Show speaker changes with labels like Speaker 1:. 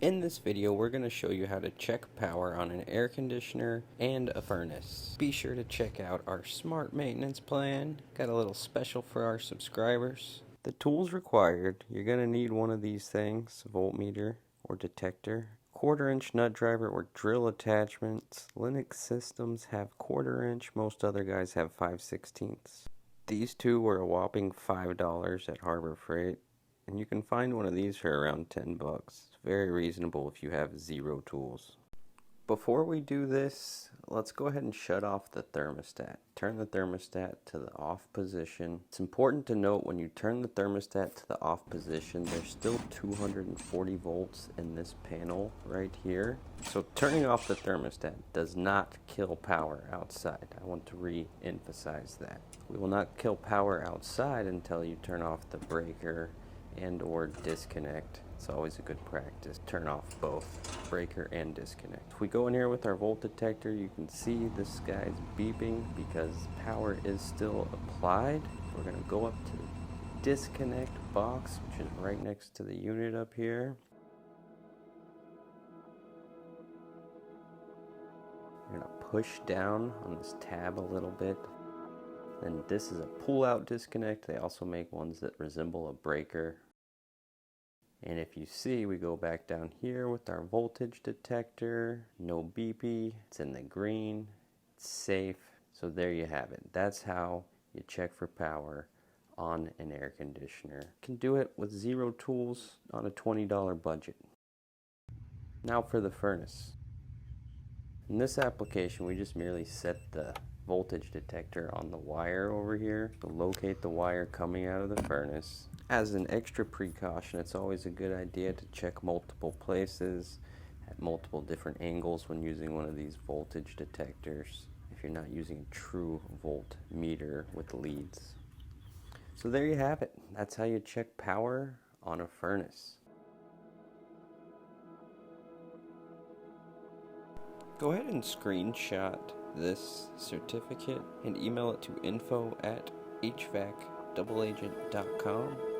Speaker 1: In this video, we're going to show you how to check power on an air conditioner and a furnace. Be sure to check out our smart maintenance plan. Got a little special for our subscribers. The tools required, you're going to need one of these things, voltmeter or detector, 1/4 inch nut driver or drill attachments. Linux systems have 1/4 inch, most other guys have 5/16. These two were a whopping $5 at Harbor Freight. And you can find one of these for around 10 bucks. It's very reasonable if you have zero tools. Before we do this, let's go ahead and shut off the thermostat. Turn the thermostat to the off position. It's important to note when you turn the thermostat to the off position, there's still 240 volts in this panel right here. So turning off the thermostat does not kill power outside. I want to re-emphasize that. We will not kill power outside until you turn off the breaker and or disconnect. It's always a good practice. Turn off both breaker and disconnect. If we go in here with our volt detector, you can see this guy's beeping because power is still applied. We're going to go up to the disconnect box, which is right next to the unit up here. We're going to push down on this tab a little bit. And this is a pull-out disconnect. They also make ones that resemble a breaker. And if you see, we go back down here with our voltage detector. No beepy. It's in the green. It's safe. So there you have it. That's how you check for power on an air conditioner. You can do it with zero tools on a $20 budget. Now for the furnace. In this application, we just merely set the voltage detector on the wire over here. So locate the wire coming out of the furnace. As an extra precaution, it's always a good idea to check multiple places at multiple different angles when using one of these voltage detectors if you're not using a true voltmeter with leads. So there you have it. That's how you check power on a furnace. Go ahead and screenshot this certificate and email it to info@HVACdoubleagent.com.